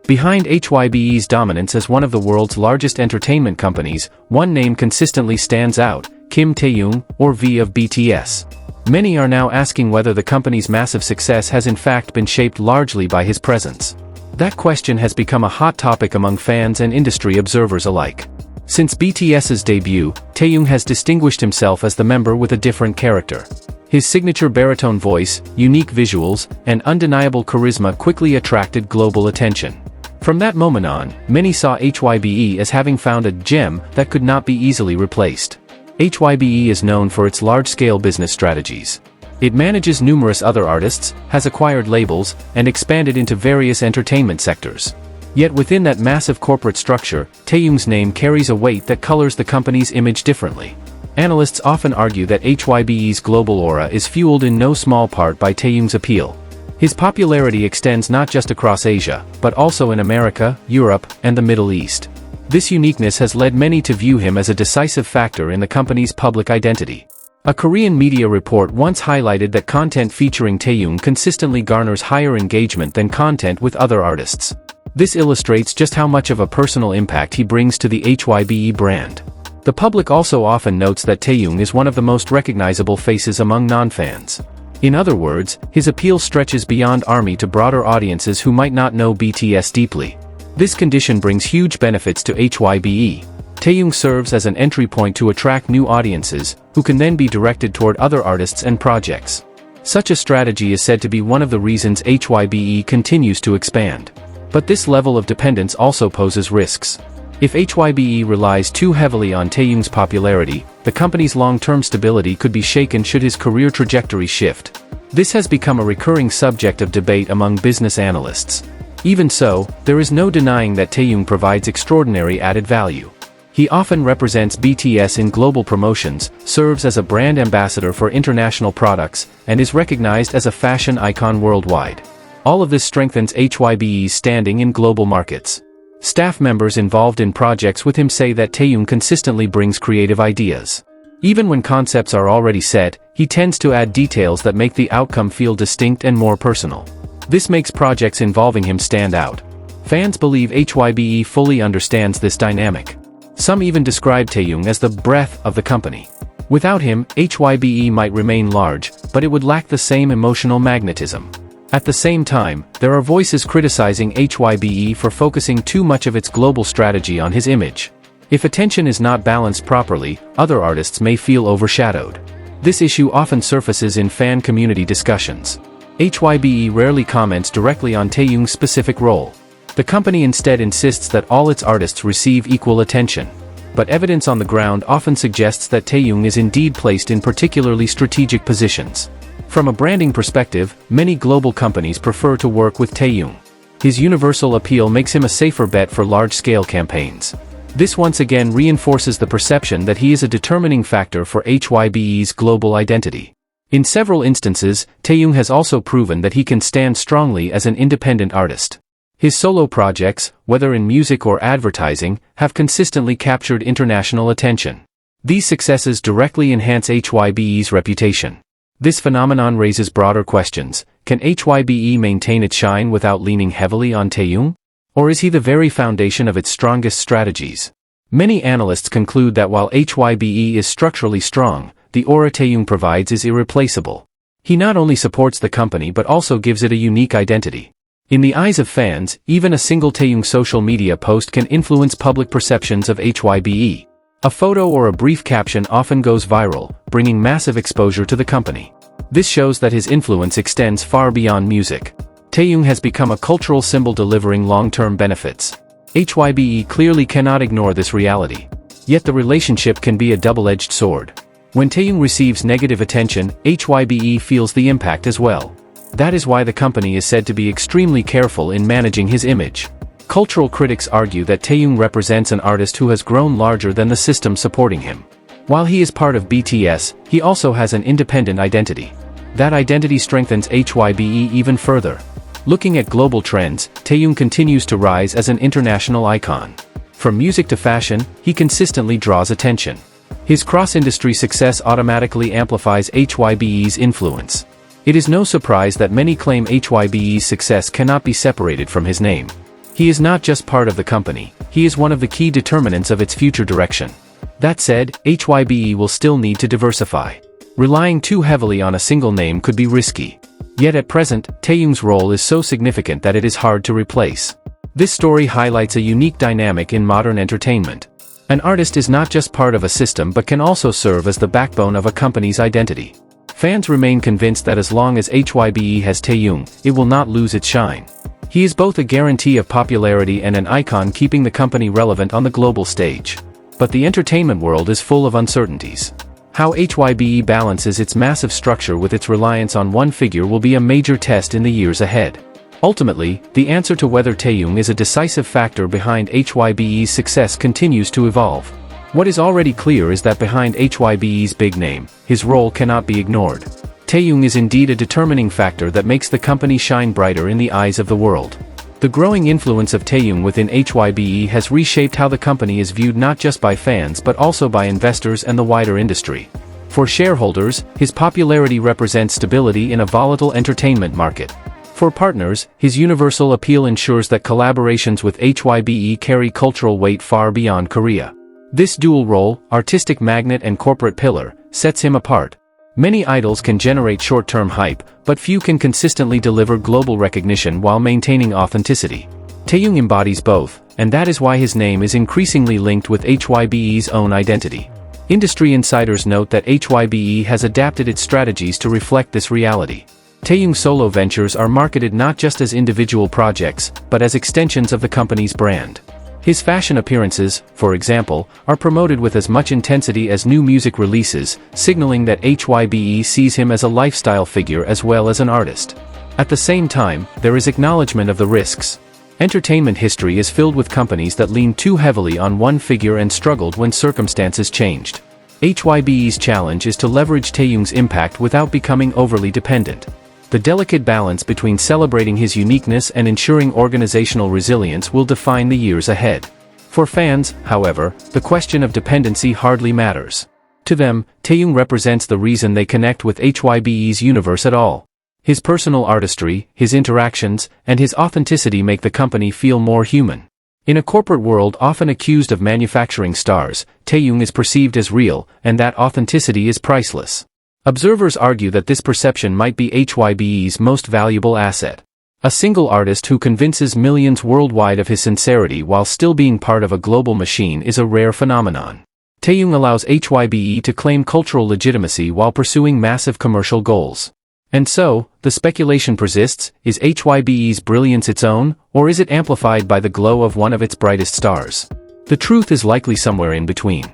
Behind HYBE's dominance as one of the world's largest entertainment companies, one name consistently stands out: Kim Taehyung, or V of BTS. Many are now asking whether the company's massive success has in fact been shaped largely by his presence. That question has become a hot topic among fans and industry observers alike. Since BTS's debut, Taehyung has distinguished himself as the member with a different character. His signature baritone voice, unique visuals, and undeniable charisma quickly attracted global attention. From that moment on, many saw HYBE as having found a gem that could not be easily replaced. HYBE is known for its large-scale business strategies. It manages numerous other artists, has acquired labels, and expanded into various entertainment sectors. Yet within that massive corporate structure, Taehyung's name carries a weight that colors the company's image differently. Analysts often argue that HYBE's global aura is fueled in no small part by Taehyung's appeal. His popularity extends not just across Asia, but also in America, Europe, and the Middle East. This uniqueness has led many to view him as a decisive factor in the company's public identity. A Korean media report once highlighted that content featuring Taehyung consistently garners higher engagement than content with other artists. This illustrates just how much of a personal impact he brings to the HYBE brand. The public also often notes that Taehyung is one of the most recognizable faces among non-fans. In other words, his appeal stretches beyond ARMY to broader audiences who might not know BTS deeply. This condition brings huge benefits to HYBE. Taehyung serves as an entry point to attract new audiences, who can then be directed toward other artists and projects. Such a strategy is said to be one of the reasons HYBE continues to expand. But this level of dependence also poses risks. If HYBE relies too heavily on Taehyung's popularity, the company's long-term stability could be shaken should his career trajectory shift. This has become a recurring subject of debate among business analysts. Even so, there is no denying that Taehyung provides extraordinary added value. He often represents BTS in global promotions, serves as a brand ambassador for international products, and is recognized as a fashion icon worldwide. All of this strengthens HYBE's standing in global markets. Staff members involved in projects with him say that Taehyung consistently brings creative ideas. Even when concepts are already set, he tends to add details that make the outcome feel distinct and more personal. This makes projects involving him stand out. Fans believe HYBE fully understands this dynamic. Some even describe Taehyung as the breath of the company. Without him, HYBE might remain large, but it would lack the same emotional magnetism. At the same time, there are voices criticizing HYBE for focusing too much of its global strategy on his image. If attention is not balanced properly, other artists may feel overshadowed. This issue often surfaces in fan community discussions. HYBE rarely comments directly on Taehyung's specific role. The company instead insists that all its artists receive equal attention. But evidence on the ground often suggests that Taehyung is indeed placed in particularly strategic positions. From a branding perspective, many global companies prefer to work with Taehyung. His universal appeal makes him a safer bet for large-scale campaigns. This once again reinforces the perception that he is a determining factor for HYBE's global identity. In several instances, Taehyung has also proven that he can stand strongly as an independent artist. His solo projects, whether in music or advertising, have consistently captured international attention. These successes directly enhance HYBE's reputation. This phenomenon raises broader questions. Can HYBE maintain its shine without leaning heavily on Taehyung? Or is he the very foundation of its strongest strategies? Many analysts conclude that while HYBE is structurally strong, the aura Taehyung provides is irreplaceable. He not only supports the company but also gives it a unique identity. In the eyes of fans, even a single Taehyung social media post can influence public perceptions of HYBE. A photo or a brief caption often goes viral, bringing massive exposure to the company. This shows that his influence extends far beyond music. Taehyung has become a cultural symbol delivering long-term benefits. HYBE clearly cannot ignore this reality. Yet the relationship can be a double-edged sword. When Taehyung receives negative attention, HYBE feels the impact as well. That is why the company is said to be extremely careful in managing his image. Cultural critics argue that Taehyung represents an artist who has grown larger than the system supporting him. While he is part of BTS, he also has an independent identity. That identity strengthens HYBE even further. Looking at global trends, Taehyung continues to rise as an international icon. From music to fashion, he consistently draws attention. His cross-industry success automatically amplifies HYBE's influence. It is no surprise that many claim HYBE's success cannot be separated from his name. He is not just part of the company, he is one of the key determinants of its future direction. That said, HYBE will still need to diversify. Relying too heavily on a single name could be risky. Yet at present, Taehyung's role is so significant that it is hard to replace. This story highlights a unique dynamic in modern entertainment. An artist is not just part of a system but can also serve as the backbone of a company's identity. Fans remain convinced that as long as HYBE has Taehyung, it will not lose its shine. He is both a guarantee of popularity and an icon keeping the company relevant on the global stage. But the entertainment world is full of uncertainties. How HYBE balances its massive structure with its reliance on one figure will be a major test in the years ahead. Ultimately, the answer to whether Taehyung is a decisive factor behind HYBE's success continues to evolve. What is already clear is that behind HYBE's big name, his role cannot be ignored. Taehyung is indeed a determining factor that makes the company shine brighter in the eyes of the world. The growing influence of Taehyung within HYBE has reshaped how the company is viewed not just by fans but also by investors and the wider industry. For shareholders, his popularity represents stability in a volatile entertainment market. For partners, his universal appeal ensures that collaborations with HYBE carry cultural weight far beyond Korea. This dual role, artistic magnet and corporate pillar, sets him apart. Many idols can generate short-term hype, but few can consistently deliver global recognition while maintaining authenticity. Taehyung embodies both, and that is why his name is increasingly linked with HYBE's own identity. Industry insiders note that HYBE has adapted its strategies to reflect this reality. Taehyung's solo ventures are marketed not just as individual projects, but as extensions of the company's brand. His fashion appearances, for example, are promoted with as much intensity as new music releases, signaling that HYBE sees him as a lifestyle figure as well as an artist. At the same time, there is acknowledgement of the risks. Entertainment history is filled with companies that leaned too heavily on one figure and struggled when circumstances changed. HYBE's challenge is to leverage Taehyung's impact without becoming overly dependent. The delicate balance between celebrating his uniqueness and ensuring organizational resilience will define the years ahead. For fans, however, the question of dependency hardly matters. To them, Taehyung represents the reason they connect with HYBE's universe at all. His personal artistry, his interactions, and his authenticity make the company feel more human. In a corporate world often accused of manufacturing stars, Taehyung is perceived as real, and that authenticity is priceless. Observers argue that this perception might be HYBE's most valuable asset. A single artist who convinces millions worldwide of his sincerity while still being part of a global machine is a rare phenomenon. Taehyung allows HYBE to claim cultural legitimacy while pursuing massive commercial goals. And so, the speculation persists, is HYBE's brilliance its own, or is it amplified by the glow of one of its brightest stars? The truth is likely somewhere in between.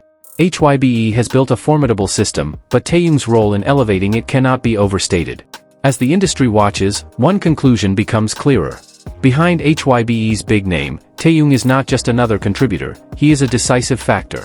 HYBE has built a formidable system, but Taehyung's role in elevating it cannot be overstated. As the industry watches, one conclusion becomes clearer. Behind HYBE's big name, Taehyung is not just another contributor, he is a decisive factor.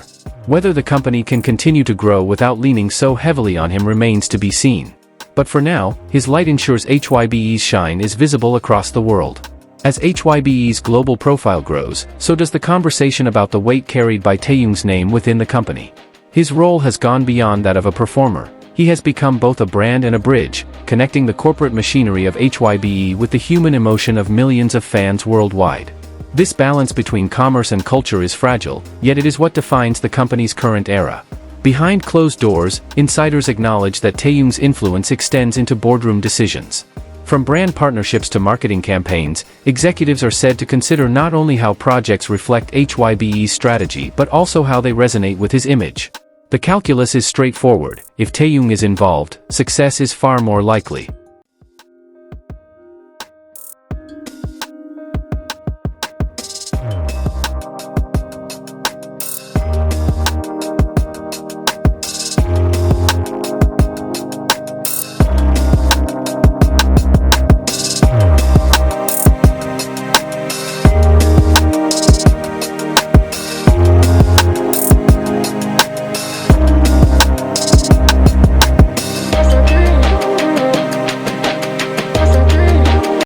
Whether the company can continue to grow without leaning so heavily on him remains to be seen. But for now, his light ensures HYBE's shine is visible across the world. As HYBE's global profile grows, so does the conversation about the weight carried by Taehyung's name within the company. His role has gone beyond that of a performer. He has become both a brand and a bridge, connecting the corporate machinery of HYBE with the human emotion of millions of fans worldwide. This balance between commerce and culture is fragile, yet it is what defines the company's current era. Behind closed doors, insiders acknowledge that Taehyung's influence extends into boardroom decisions. From brand partnerships to marketing campaigns, executives are said to consider not only how projects reflect HYBE's strategy but also how they resonate with his image. The calculus is straightforward: if Taehyung is involved, success is far more likely.